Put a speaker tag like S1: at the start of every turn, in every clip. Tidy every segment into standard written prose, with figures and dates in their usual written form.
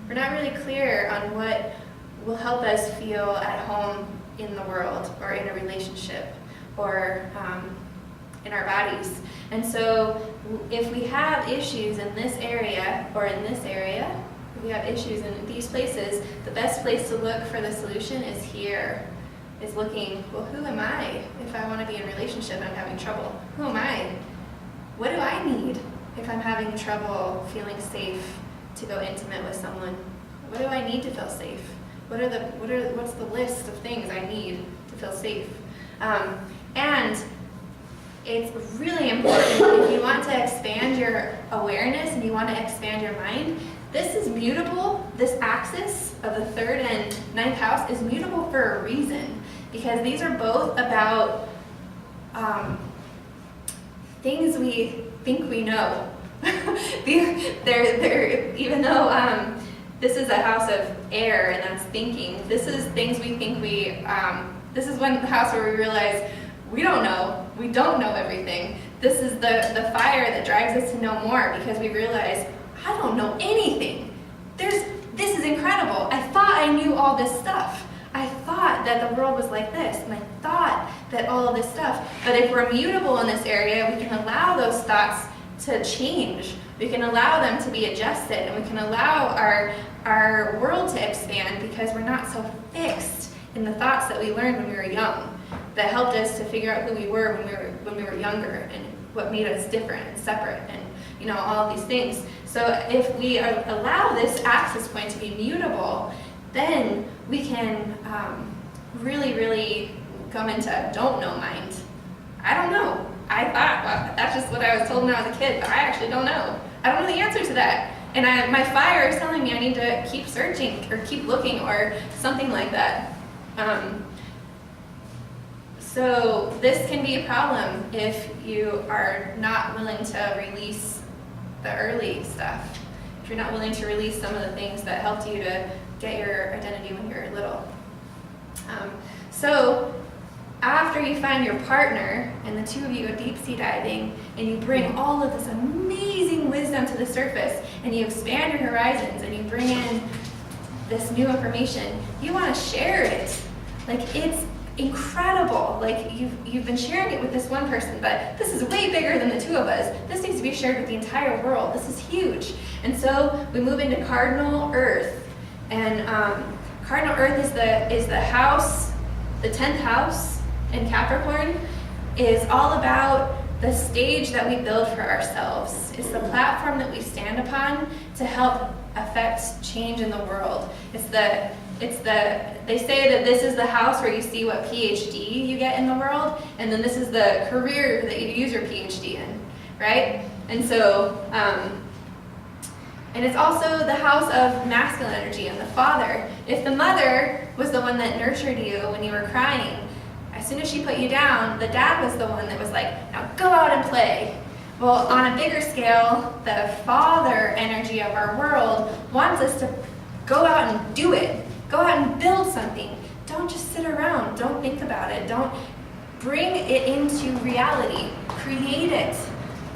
S1: we're not really clear on what will help us feel at home in the world or in a relationship or in our bodies. And so if we have issues in this area or in this area, if we have issues in these places, the best place to look for the solution is here, is looking, well, who am I if I want to be in a relationship and I'm having trouble? Who am I? What do I need if I'm having trouble feeling safe to go intimate with someone? What do I need to feel safe? What's the list of things I need to feel safe? And it's really important if you want to expand your awareness and you want to expand your mind. This is mutable. This axis of the 3rd and 9th house is mutable for a reason, because these are both about things we think we know. they're even though this is a house of air and that's thinking, this is things we think this is when the house where we realize we don't know everything. This is the fire that drives us to know more, because we realize, I don't know anything. This is incredible. I thought I knew all this stuff. I thought that the world was like this, and I thought that all of this stuff. But if we're mutable in this area, we can allow those thoughts to change. We can allow them to be adjusted, and we can allow our world to expand, because we're not so fixed in the thoughts that we learned when we were young, that helped us to figure out who we were when we were younger, and what made us different and separate, and all of these things. So if we allow this axis point to be mutable, then we can really, really come into don't know mind. I don't know. I thought, well, that's just what I was told when I was a kid, but I actually don't know. I don't know the answer to that. And my fire is telling me I need to keep searching or keep looking or something like that. So this can be a problem if you are not willing to release the early stuff. If you're not willing to release some of the things that helped you to get your identity when you were little. So after you find your partner and the two of you go deep sea diving and you bring all of this amazing wisdom to the surface and you expand your horizons and you bring in this new information, you want to share it. Like, it's incredible. Like, you've been sharing it with this one person, but this is way bigger than the two of us. This needs to be shared with the entire world. This is huge. And so we move into cardinal earth. And cardinal earth is the house, the 10th house in Capricorn, is all about the stage that we build for ourselves. It's the platform that we stand upon to help affect change in the world. They say that this is the house where you see what PhD you get in the world, and then this is the career that you use your PhD in, right? And so, and it's also the house of masculine energy and the father. If the mother was the one that nurtured you when you were crying, as soon as she put you down, the dad was the one that was like, now go out and play. Well, on a bigger scale, the father energy of our world wants us to go out and do it. Go out and build something. Don't just sit around. Don't think about it. Don't bring it into reality. Create it.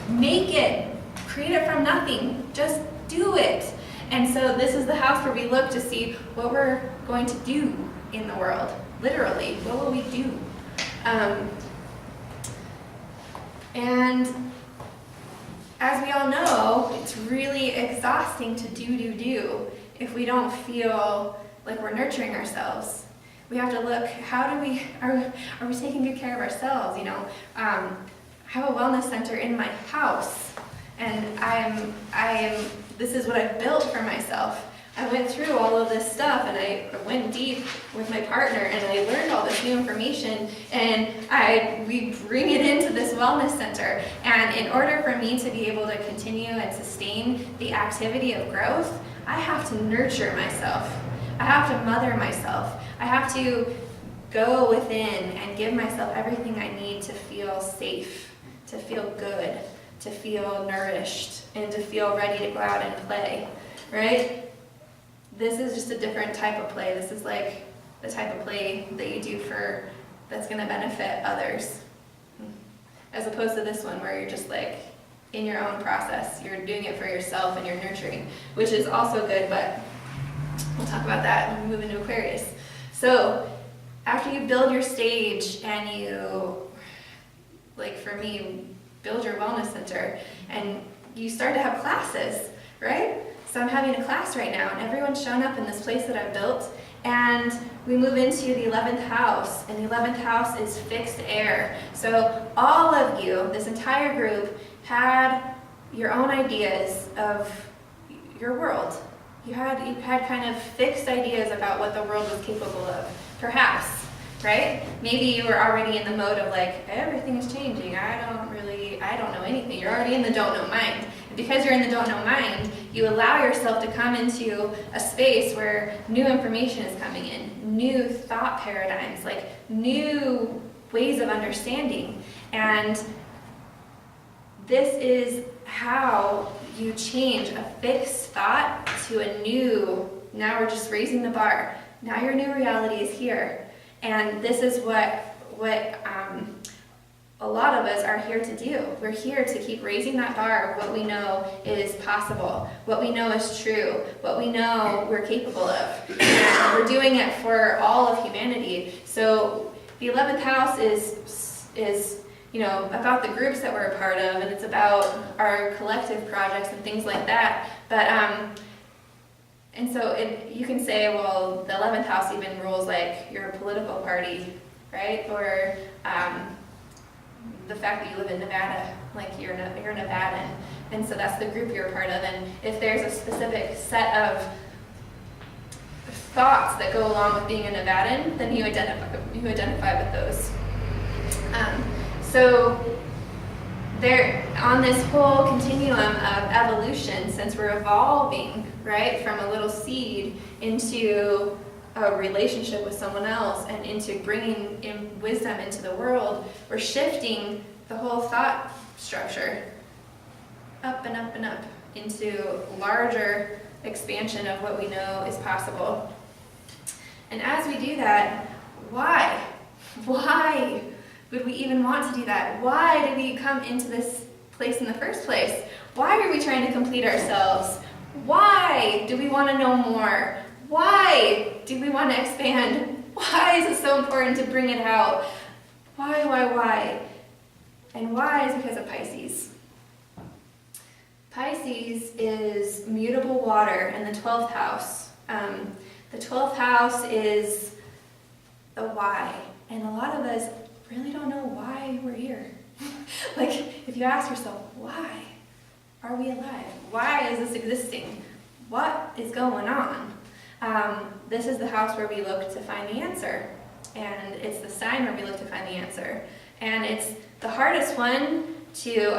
S1: Make it. Create it from nothing. Just do it. And so this is the house where we look to see what we're going to do in the world. Literally, what will we do? And as we all know, it's really exhausting to do if we don't feel like we're nurturing ourselves. We have to look, are we taking good care of ourselves? I have a wellness center in my house, and this is what I've built for myself. I went through all of this stuff, and I went deep with my partner, and I learned all this new information, and we bring it into this wellness center. And in order for me to be able to continue and sustain the activity of growth, I have to nurture myself. I have to mother myself. I have to go within and give myself everything I need to feel safe, to feel good, to feel nourished, and to feel ready to go out and play, right? This is just a different type of play. This is like the type of play that you do that's going to benefit others. As opposed to this one where you're just like in your own process. You're doing it for yourself and you're nurturing, which is also good, but We'll talk about that when we move into Aquarius. So after you build your stage and you, like for me, build your wellness center and you start to have classes, right? So I'm having a class right now and everyone's shown up in this place that I've built, and we move into the 11th house, and the 11th house is fixed air. So all of you, this entire group, had your own ideas of your world. You had kind of fixed ideas about what the world was capable of, perhaps, right? Maybe you were already in the mode of like, everything is changing, I don't know anything. You're already in the don't know mind. And because you're in the don't know mind, you allow yourself to come into a space where new information is coming in, new thought paradigms, like new ways of understanding. And this is how you change a fixed thought to a new, now we're just raising the bar. Now your new reality is here. And this is what a lot of us are here to do. We're here to keep raising that bar of what we know is possible, what we know is true, what we know we're capable of. And we're doing it for all of humanity. So the 11th house is about the groups that we're a part of, and it's about our collective projects and things like that. But and so you can say, well, the 11th house even rules like your political party, right? Or the fact that you live in Nevada, like you're a Nevadan, and so that's the group you're a part of. And if there's a specific set of thoughts that go along with being a Nevadan, then you identify with those. So there, on this whole continuum of evolution, since we're evolving, right, from a little seed into a relationship with someone else and into bringing in wisdom into the world, we're shifting the whole thought structure up and up and up into larger expansion of what we know is possible. And as we do that, why? Why would we even want to do that? Why did we come into this place in the first place? Why are we trying to complete ourselves? Why do we want to know more? Why do we want to expand? Why is it so important to bring it out? Why? And why is because of Pisces. Pisces is mutable water in the 12th house. The 12th house is the why. And a lot of us really don't know why we're here. Like, if you ask yourself, why are we alive? Why is this existing? What is going on? This is the house where we look to find the answer. And it's the sign where we look to find the answer. And it's the hardest one to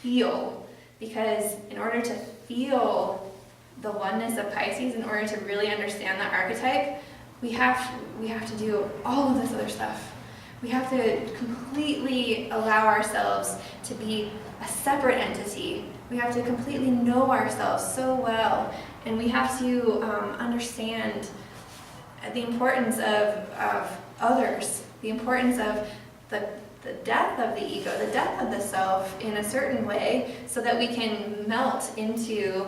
S1: feel, because in order to feel the oneness of Pisces, in order to really understand that archetype, we have to do all of this other stuff. We have to completely allow ourselves to be a separate entity. We have to completely know ourselves so well, and we have to understand the importance of others, the importance of the death of the ego, the death of the self in a certain way, so that we can melt into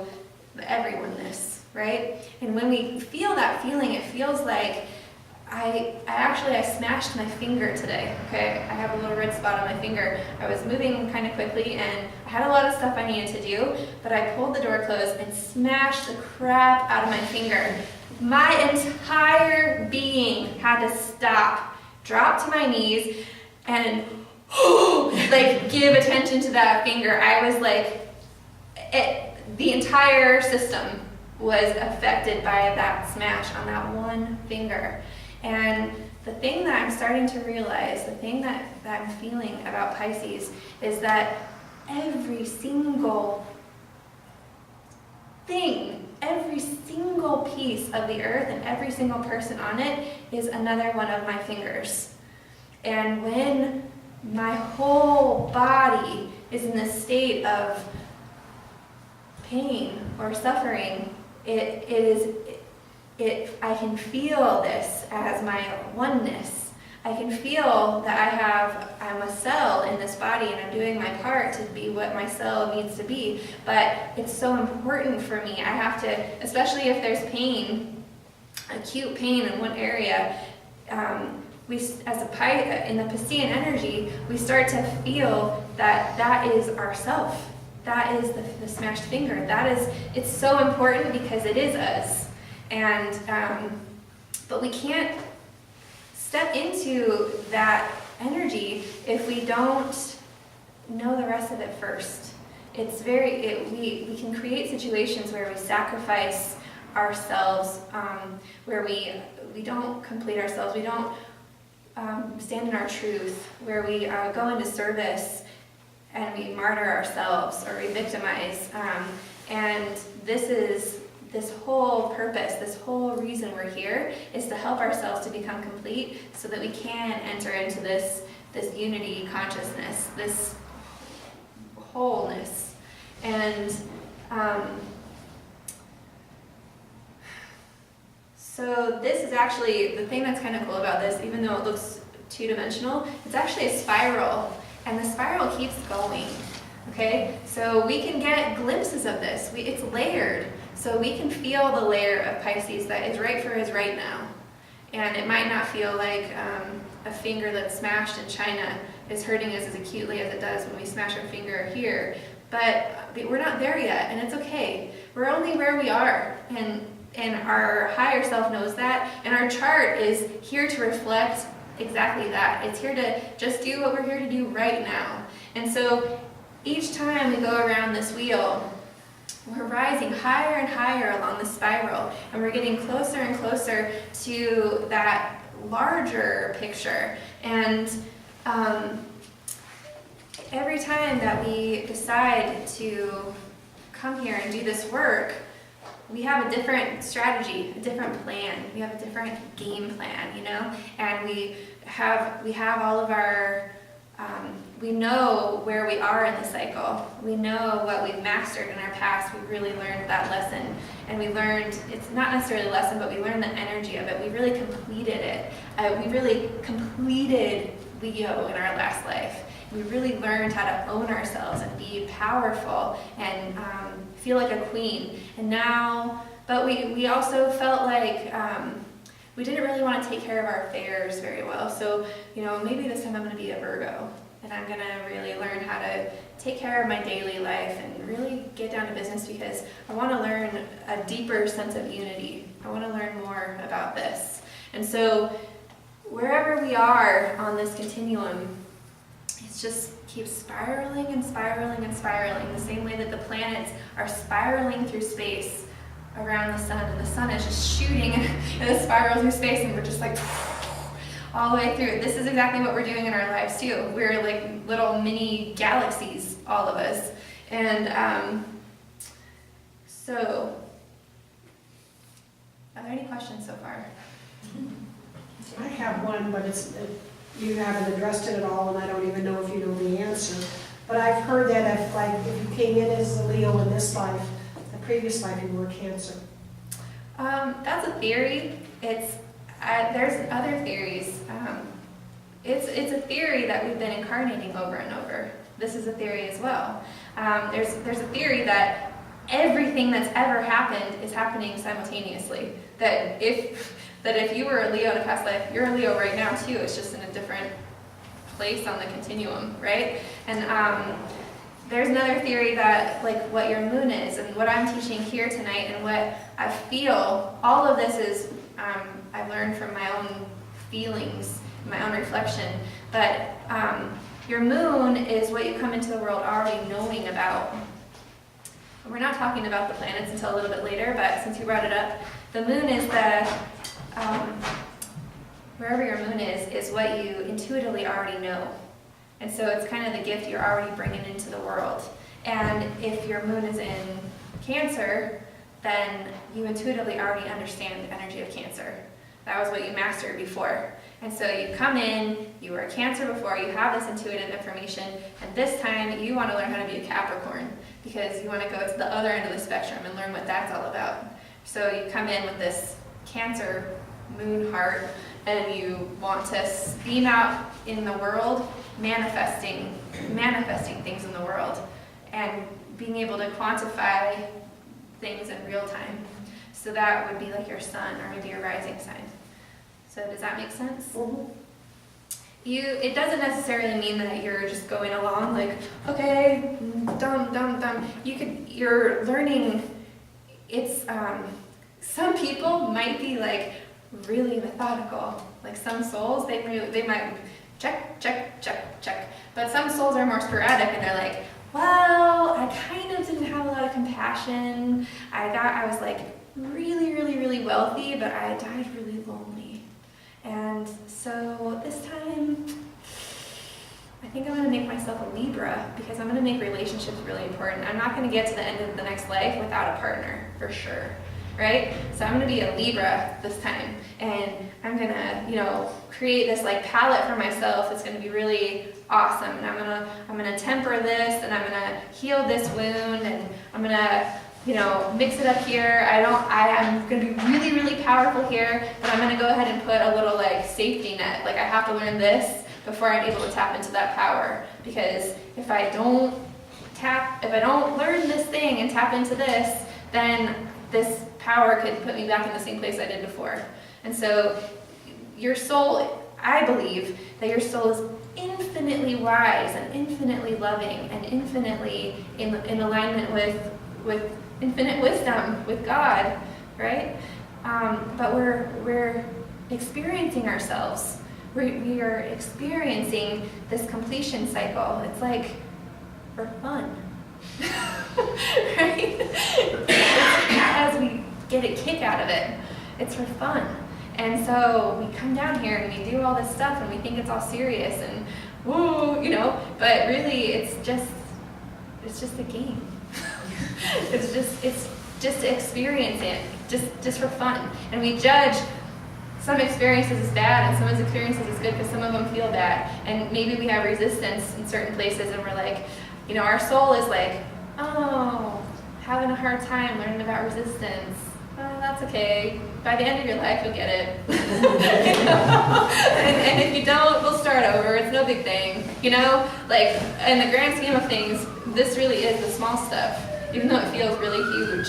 S1: the everyoneness, right? And when we feel that feeling, it feels like I smashed my finger today, okay? I have a little red spot on my finger. I was moving kind of quickly and I had a lot of stuff I needed to do, but I pulled the door closed and smashed the crap out of my finger. My entire being had to stop, drop to my knees, and like give attention to that finger. I was like, the entire system was affected by that smash on that one finger. And the thing that I'm starting to realize, the thing that I'm feeling about Pisces is that every single thing, every single piece of the earth and every single person on it is another one of my fingers. And when my whole body is in this state of pain or suffering, I can feel this as my oneness. I can feel that I'm a cell in this body and I'm doing my part to be what my cell needs to be, but it's so important for me. I have to, especially if there's pain, acute pain in one area, in the Piscean energy, we start to feel that is ourself. That is the smashed finger. It's so important because it is us. And, but we can't step into that energy if we don't know the rest of it first. We can create situations where we sacrifice ourselves, where we don't complete ourselves, we don't stand in our truth, where we go into service and we martyr ourselves or we victimize. And this whole purpose, this whole reason we're here is to help ourselves to become complete so that we can enter into this unity consciousness, this wholeness. And so this is actually, the thing that's kind of cool about this, even though it looks two-dimensional, it's actually a spiral, and the spiral keeps going, okay? So we can get glimpses of this. It's layered, so we can feel the layer of Pisces that is right for us right now. And it might not feel like a finger that's smashed in China is hurting us as acutely as it does when we smash our finger here, but we're not there yet, and it's okay. We're only where we are, and our higher self knows that, and our chart is here to reflect exactly that. It's here to just do what we're here to do right now. And so each time we go around this wheel, we're rising higher and higher along the spiral, and we're getting closer and closer to that larger picture. And every time that we decide to come here and do this work, we have a different strategy, a different plan. We have a different game plan, you know? And we have all of our, we know where we are in the cycle. We know what we've mastered in our past. We really learned that lesson. And we learned, it's not necessarily a lesson, but we learned the energy of it. We really completed it. We really completed Leo in our last life. We really learned how to own ourselves and be powerful and feel like a queen. And now, but we also felt like we didn't really want to take care of our affairs very well. So, you know, maybe this time I'm going to be a Virgo, and I'm going to really learn how to take care of my daily life and really get down to business, because I want to learn a deeper sense of unity. I want to learn more about this. And so wherever we are on this continuum, it just keeps spiraling and spiraling and spiraling, the same way that the planets are spiraling through space around the sun, and the sun is just shooting in a spiral through space, and we're just like all the way through. This is exactly what we're doing in our lives too. We're like little mini galaxies, all of us. And so, are there any questions so far?
S2: I have one, but you haven't addressed it at all, and I don't even know if you know the answer. But I've heard that if you came in as a Leo in this life, the previous life you were Cancer.
S1: That's a theory. There's other theories. It's a theory that we've been incarnating over and over. This is a theory as well. There's a theory that everything that's ever happened is happening simultaneously. That if you were a Leo in a past life, you're a Leo right now too. It's just in a different place on the continuum, right? And there's another theory that, like, what your moon is, and what I'm teaching here tonight, and what I feel, all of this is I've learned from my own feelings, my own reflection. But your moon is what you come into the world already knowing about. And we're not talking about the planets until a little bit later, but since you brought it up, the moon is wherever your moon is what you intuitively already know. And so it's kind of the gift you're already bringing into the world. And if your moon is in Cancer, then you intuitively already understand the energy of Cancer. That was what you mastered before. And so you come in, you were a Cancer before, you have this intuitive information, and this time you want to learn how to be a Capricorn, because you want to go to the other end of the spectrum and learn what that's all about. So you come in with this Cancer moon heart, and you want to beam out in the world, manifesting things in the world, and being able to quantify things in real time. So that would be like your sun or maybe your rising sign. So does that make sense?
S2: Mhm.
S1: It doesn't necessarily mean that you're just going along like, okay, dumb. You're learning, it's, some people might be like really methodical. Like some souls, they might check. But some souls are more sporadic and they're like, well, I kind of didn't have a lot of compassion. I was like really wealthy, but I died really lonely. And so this time, I think I'm going to make myself a Libra because I'm going to make relationships really important. I'm not going to get to the end of the next life without a partner, for sure, right? So I'm going to be a Libra this time, and I'm going to, create this like palette for myself. It's going to be really awesome, and I'm going to temper this, and I'm going to heal this wound, and I'm going to mix it up here. I'm going to be really powerful here, but I'm going to go ahead and put a little like safety net. Like I have to learn this before I'm able to tap into that power. Because if I don't learn this thing and tap into this, then this power could put me back in the same place I did before. And so your soul, I believe that your soul is infinitely wise and infinitely loving and infinitely in alignment with infinite wisdom, with God, right? But we're experiencing ourselves. We are experiencing this completion cycle. It's like for fun, right? As we get a kick out of it, it's for fun. And so we come down here and we do all this stuff and we think it's all serious and woo, but really it's just a game. It's just to experience it, just for fun. And we judge some experiences as bad and some experiences as good because some of them feel bad. And maybe we have resistance in certain places and we're like, our soul is like, oh, having a hard time learning about resistance. Oh, that's okay. By the end of your life, you'll get it. and if you don't, we'll start over. It's no big thing. Like in the grand scheme of things, this really is the small stuff, even though it feels really huge.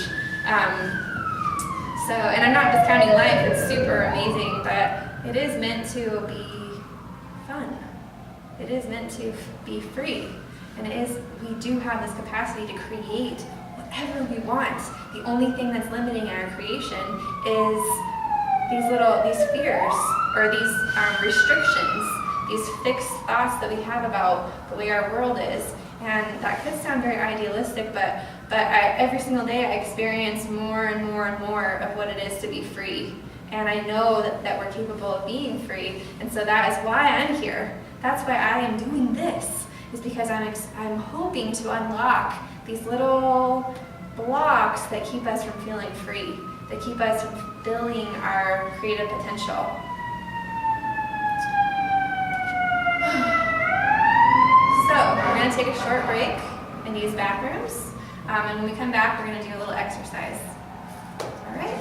S1: And I'm not discounting life, it's super amazing, but it is meant to be fun. It is meant to be free. And we do have this capacity to create whatever we want. The only thing that's limiting our creation is these fears or these restrictions, these fixed thoughts that we have about the way our world is. And that could sound very idealistic, but every single day I experience more and more of what it is to be free. And I know that we're capable of being free. And so that is why I'm here. That's why I am doing this, is because I'm hoping to unlock these little blocks that keep us from feeling free, that keep us from fulfilling our creative potential. So we're going to take a short break and use bathrooms. And when we come back, we're going to do a little exercise. All right?